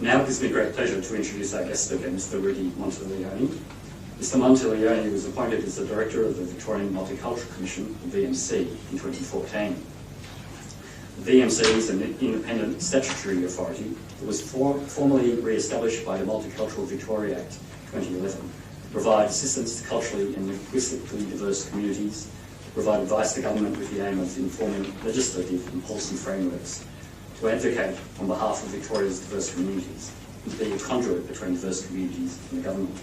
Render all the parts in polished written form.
Now it gives me great pleasure to introduce our guest speaker, Mr. Rudy Monteleone. Mr. Monteleone was appointed as the Director of the Victorian Multicultural Commission, the VMC, in 2014. The VMC is an independent statutory authority that was formally re-established by the Multicultural Victoria Act 2011 to provide assistance to culturally and linguistically diverse communities, to provide advice to government with the aim of informing legislative and policy frameworks, to advocate on behalf of Victoria's diverse communities, and to be a conduit between diverse communities and the government.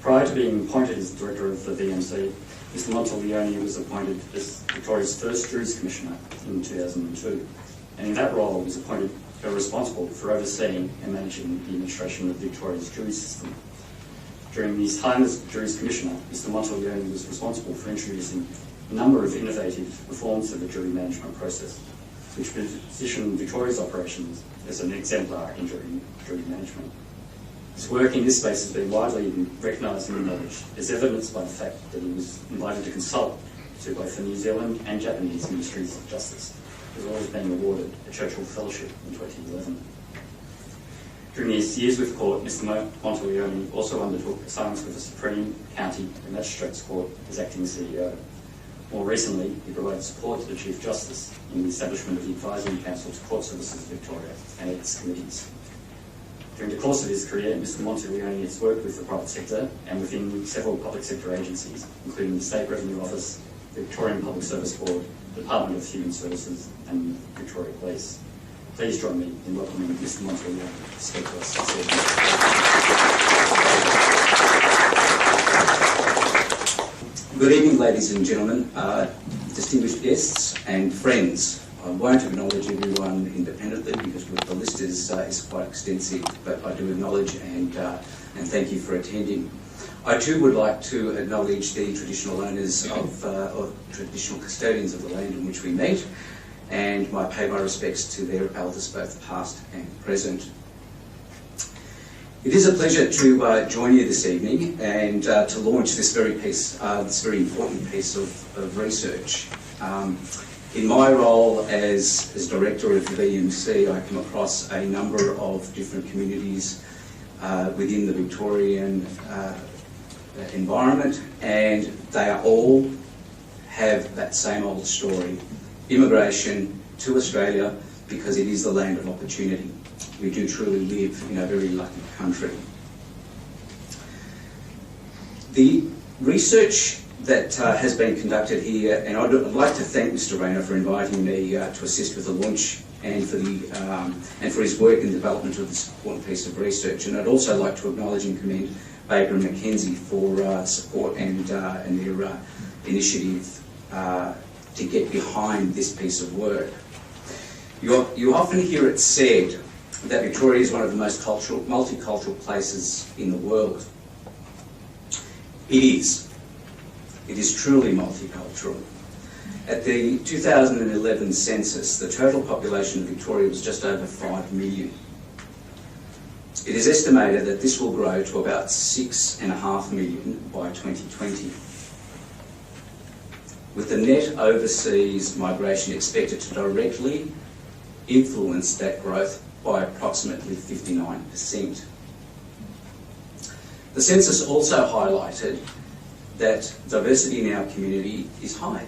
Prior to being appointed as Director of the VMC, Mr. Monteleone was appointed as Victoria's first Juries Commissioner in 2002, and in that role was appointed responsible for overseeing and managing the administration of Victoria's jury system. During his time as Juries Commissioner, Mr. Monteleone was responsible for introducing a number of innovative reforms to the jury management process, which positioned Victoria's operations as an exemplar in jury management. His work in this space has been widely recognised and acknowledged, as evidenced by the fact that he was invited to consult to both the New Zealand and Japanese Ministries of Justice, as well as being awarded a Churchill Fellowship in 2011. During his years with court, Mr. Monteleone also undertook assignments with the Supreme, County and Magistrates Court as acting CEO. More recently, he provided support to the Chief Justice in the establishment of the Advisory Council to Court Services Victoria and its committees. During the course of his career, Mr. Monteleone has worked with the private sector and within several public sector agencies, including the State Revenue Office, the Victorian Public Service Board, the Department of Human Services and Victoria Police. Please join me in welcoming Mr. Monteleone to speak to us this evening. Good evening, ladies and gentlemen, distinguished guests and friends. I won't acknowledge everyone independently because the list is quite extensive, but I do acknowledge and thank you for attending. I too would like to acknowledge the traditional owners of traditional custodians of the land in which we meet, and pay my respects to their elders, both past and present. It is a pleasure to join you this evening and to launch this very important piece of research. In my role as Director of the VMC, I come across a number of different communities within the Victorian environment, and they all have that same old story: immigration to Australia because it is the land of opportunity. We do truly live in a very lucky country. The research that has been conducted here, and I'd like to thank Mr. Rayner for inviting me to assist with the launch and for his work in the development of this important piece of research. And I'd also like to acknowledge and commend Baker and McKenzie for support and their initiative to get behind this piece of work. You often hear it said that Victoria is one of the most multicultural places in the world. It is. It is truly multicultural. At the 2011 census, the total population of Victoria was just over 5 million. It is estimated that this will grow to about 6.5 million by 2020. With the net overseas migration expected to directly influence that growth by approximately 59%. The census also highlighted that diversity in our community is high.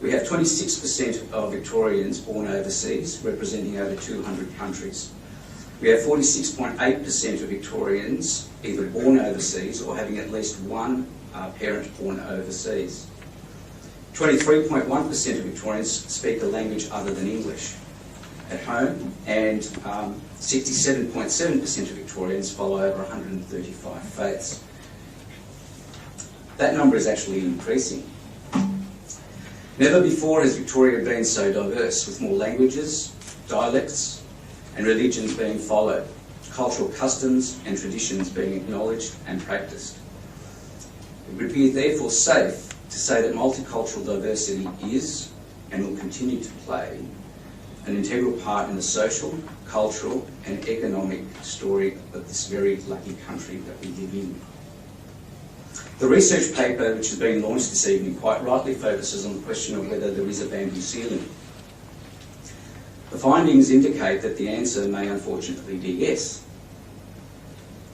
We have 26% of Victorians born overseas, representing over 200 countries. We have 46.8% of Victorians either born overseas or having at least one parent born overseas. 23.1% of Victorians speak a language other than English at home, and 67.7% of Victorians follow over 135 faiths. That number is actually increasing. Never before has Victoria been so diverse, with more languages, dialects and religions being followed, cultural customs and traditions being acknowledged and practiced. It would be therefore safe to say that multicultural diversity is and will continue to play an integral part in the social, cultural and economic story of this very lucky country that we live in. The research paper which has been launched this evening quite rightly focuses on the question of whether there is a bamboo ceiling. The The findings indicate that the answer may unfortunately be yes.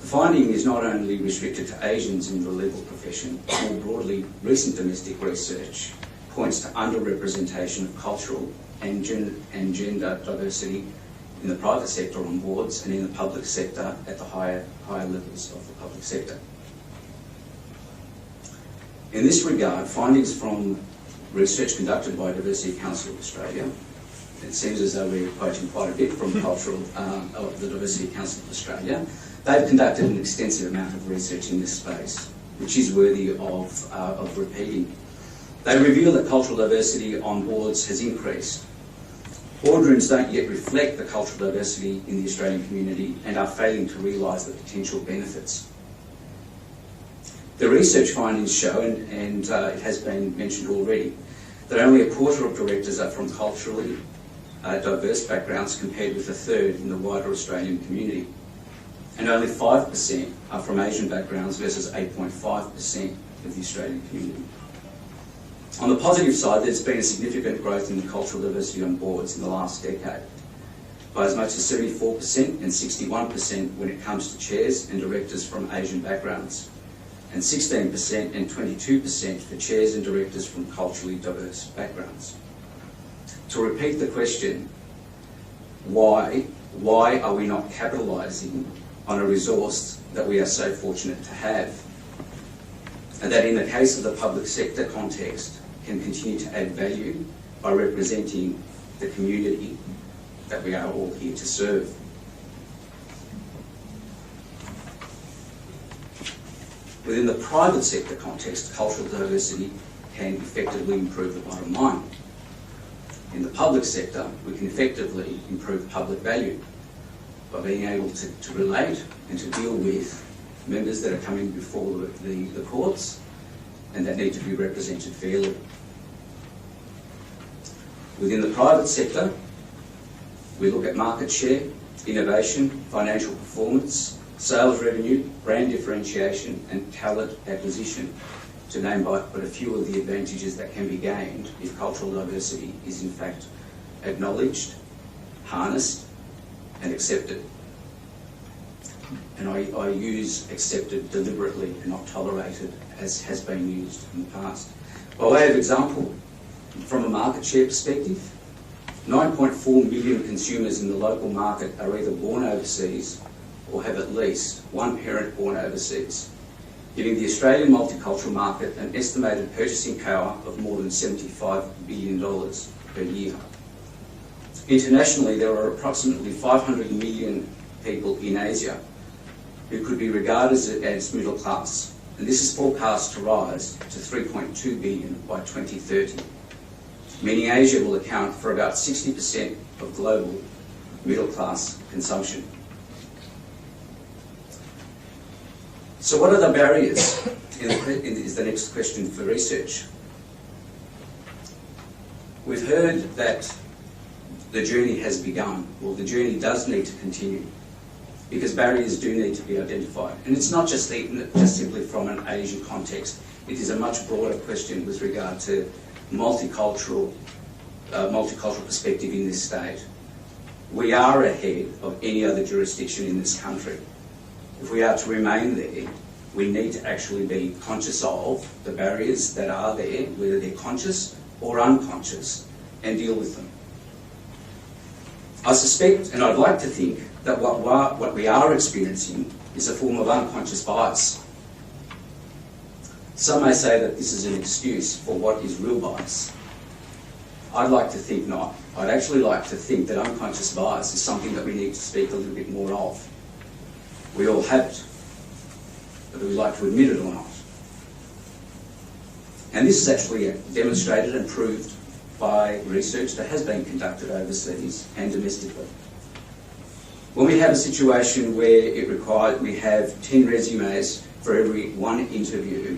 The finding is not only restricted to Asians in the legal profession. More broadly, recent domestic research points to underrepresentation of cultural and gender diversity in the private sector on boards and in the public sector at the higher levels of the public sector. In this regard, findings from research conducted by Diversity Council of Australia, it seems as though we're quoting quite a bit from the Diversity Council of Australia. They've conducted an extensive amount of research in this space, which is worthy of repeating. They reveal that cultural diversity on boards has increased. Boardrooms don't yet reflect the cultural diversity in the Australian community and are failing to realise the potential benefits. The research findings show, and it has been mentioned already, that only a quarter of directors are from culturally diverse backgrounds compared with a third in the wider Australian community. And only 5% are from Asian backgrounds versus 8.5% of the Australian community. On the positive side, there's been a significant growth in the cultural diversity on boards in the last decade, by as much as 74% and 61% when it comes to chairs and directors from Asian backgrounds, and 16% and 22% for chairs and directors from culturally diverse backgrounds. To repeat the question, why are we not capitalising on a resource that we are so fortunate to have, and that in the case of the public sector context can continue to add value by representing the community that we are all here to serve? Within the private sector context, cultural diversity can effectively improve the bottom line. In the public sector, we can effectively improve public value by being able to relate and to deal with members that are coming before the courts and that need to be represented fairly. Within the private sector, we look at market share, innovation, financial performance, sales revenue, brand differentiation and talent acquisition, to name but a few of the advantages that can be gained if cultural diversity is in fact acknowledged, harnessed and accepted. And I use accepted deliberately and not tolerated, as has been used in the past. By way of example, from a market share perspective, 9.4 million consumers in the local market are either born overseas or have at least one parent born overseas, giving the Australian multicultural market an estimated purchasing power of more than $75 billion per year. Internationally, there are approximately 500 million people in Asia who could be regarded as middle class, and this is forecast to rise to 3.2 billion by 2030, meaning Asia will account for about 60% of global middle class consumption. So what are the barriers, is the next question for research. We've heard that the journey has begun. Well, the journey does need to continue, because barriers do need to be identified. And it's not just simply from an Asian context. It is a much broader question with regard to multicultural perspective in this state. We are ahead of any other jurisdiction in this country. If we are to remain there, we need to actually be conscious of the barriers that are there, whether they're conscious or unconscious, and deal with them. I suspect, and I'd like to think, that what we are experiencing is a form of unconscious bias. Some may say that this is an excuse for what is real bias. I'd like to think not. I'd actually like to think that unconscious bias is something that we need to speak a little bit more of. We all have it, whether we like to admit it or not. And this is actually demonstrated and proved by research that has been conducted overseas and domestically. When we have a situation where we have 10 resumes for every one interview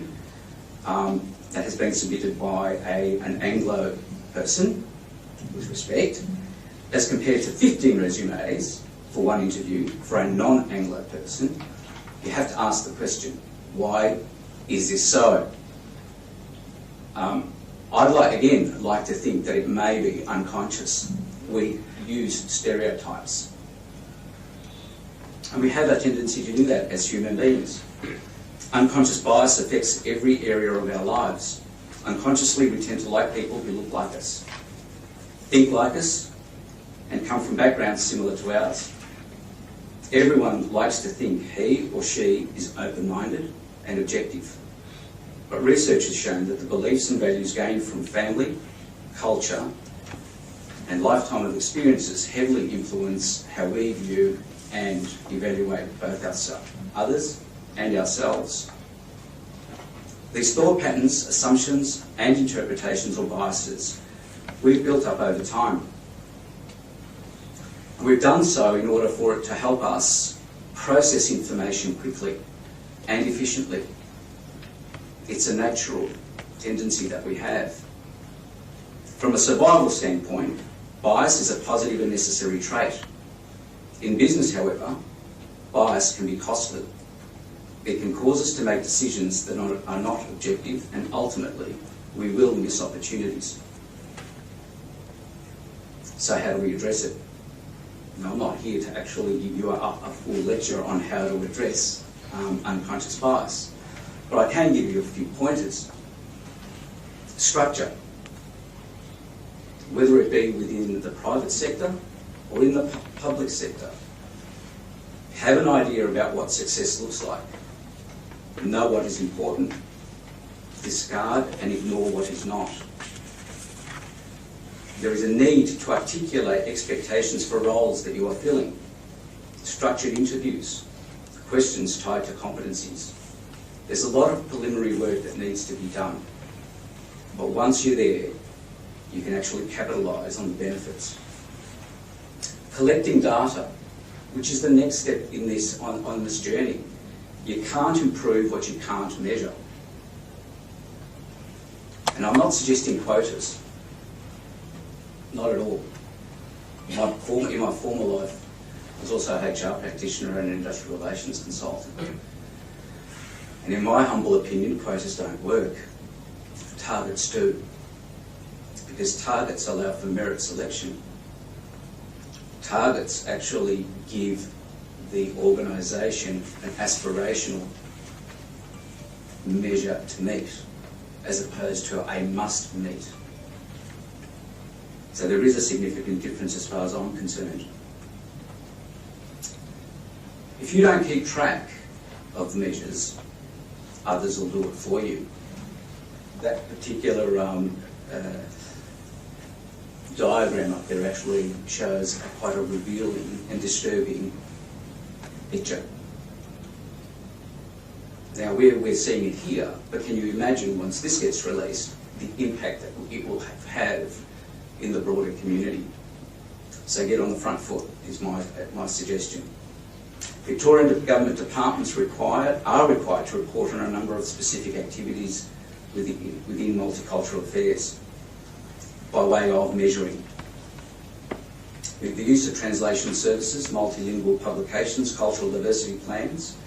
that has been submitted by an Anglo person, with respect, as compared to 15 resumes for one interview for a non-Anglo person, you have to ask the question, why is this so? I'd like to think that it may be unconscious. we use stereotypes. And we have a tendency to do that as human beings. Unconscious bias affects every area of our lives. Unconsciously, we tend to like people who look like us, think like us, and come from backgrounds similar to ours. Everyone likes to think he or she is open-minded and objective. But research has shown that the beliefs and values gained from family, culture, and lifetime of experiences heavily influence how we view and evaluate both others and ourselves. These thought patterns, assumptions, and interpretations or biases we've built up over time. We've done so in order for it to help us process information quickly and efficiently. It's a natural tendency that we have. From a survival standpoint, bias is a positive and necessary trait. In business, however, bias can be costly. It can cause us to make decisions that are not objective, and ultimately, we will miss opportunities. So how do we address it? Now, I'm not here to actually give you a full lecture on how to address unconscious bias, but I can give you a few pointers. Structure. Whether it be within the private sector or in the public sector. Have an idea about what success looks like. Know what is important. Discard and ignore what is not. There is a need to articulate expectations for roles that you are filling. Structured interviews. Questions tied to competencies. There's a lot of preliminary work that needs to be done. But once you're there, you can actually capitalise on the benefits. Collecting data, which is the next step in this on this journey. You can't improve what you can't measure. And I'm not suggesting quotas. Not at all. In my former life, I was also a HR practitioner and an industrial relations consultant. And in my humble opinion, quotas don't work. Targets do. Because targets allow for merit selection. Targets actually give the organisation an aspirational measure to meet, as opposed to a must meet. So there is a significant difference as far as I'm concerned. If you don't keep track of the measures, others will do it for you. That particular diagram up there actually shows quite a revealing and disturbing picture. Now we're seeing it here, but can you imagine once this gets released, the impact that it will have in the broader community? So get on the front foot is my suggestion. Victorian government departments are required to report on a number of specific activities within multicultural affairs by way of measuring. With the use of translation services, multilingual publications, cultural diversity plans,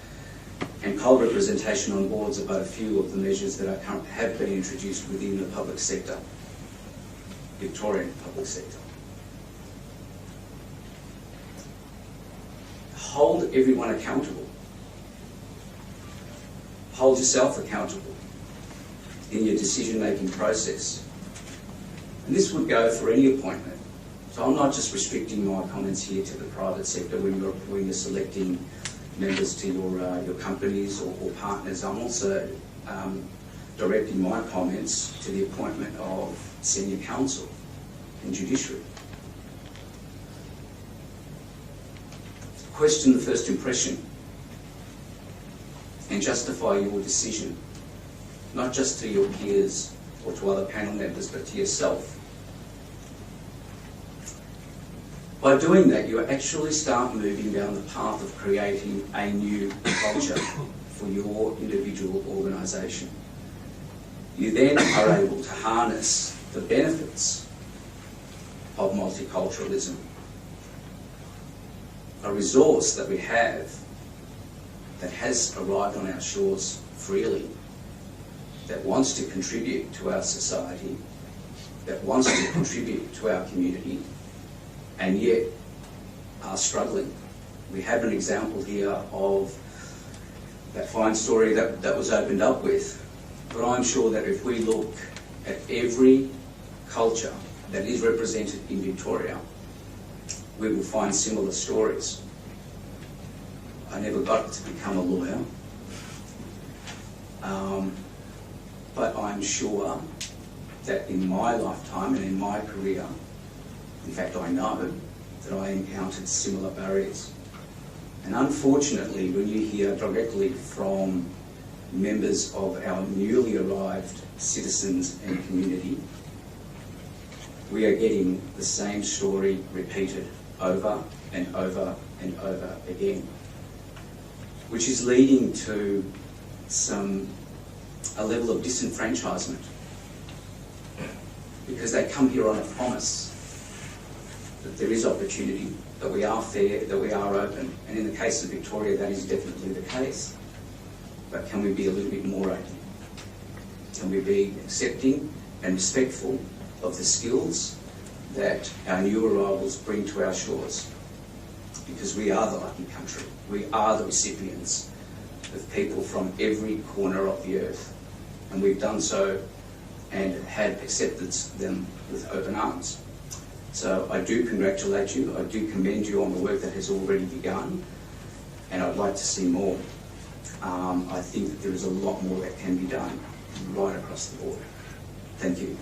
and co-representation on boards are but a few of the measures that have been introduced within the public sector, Victorian public sector. Hold everyone accountable. Hold yourself accountable in your decision-making process. And this would go for any appointment. So I'm not just restricting my comments here to the private sector when you're selecting members to your companies or partners. I'm also directing my comments to the appointment of senior counsel and judiciary. Question the first impression and justify your decision, not just to your peers or to other panel members, but to yourself. By doing that, you actually start moving down the path of creating a new culture for your individual organisation. You then are able to harness the benefits of multiculturalism, a resource that we have that has arrived on our shores freely, that wants to contribute to our society, that wants to contribute to our community, and yet are struggling. We have an example here of that fine story that was opened up with, but I'm sure that if we look at every culture that is represented in Victoria, we will find similar stories. I never got to become a lawyer, but I'm sure that in my lifetime and in my career, in fact I know that I encountered similar barriers. And unfortunately, when you hear directly from members of our newly arrived citizens and community, we are getting the same story repeated over and over and over again, which is leading to a level of disenfranchisement, because they come here on a promise that there is opportunity, that we are fair, that we are open, and in the case of Victoria that is definitely the case. But can we be a little bit more open? Can we be accepting and respectful of the skills that our new arrivals bring to our shores? Because we are the lucky country. We are the recipients of people from every corner of the earth, and we've done so and have accepted them with open arms. So I do congratulate you, I do commend you on the work that has already begun, and I'd like to see more. I think that there is a lot more that can be done right across the board. Thank you.